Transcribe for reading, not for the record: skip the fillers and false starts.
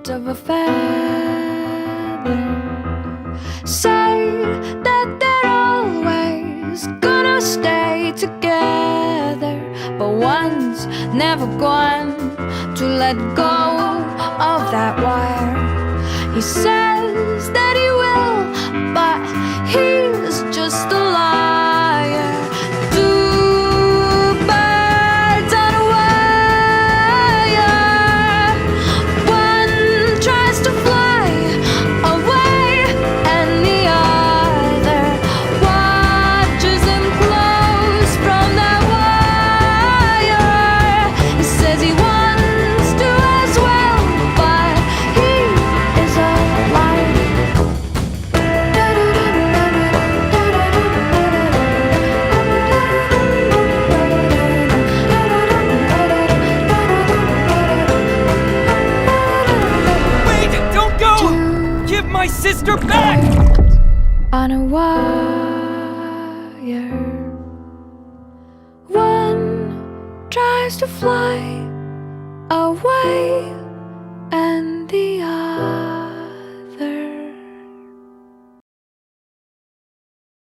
birds of a feather say that they're always gonna stay together, but one's never going to let go of that wire. He says that he will, but he's just a liar. Two birds on a wire. One tries to fly away, and the other watches him close from that wire. He says he wants to as well, but he is a liar. Wait! Don't go! Give my sister back! On a wire. One tries to fly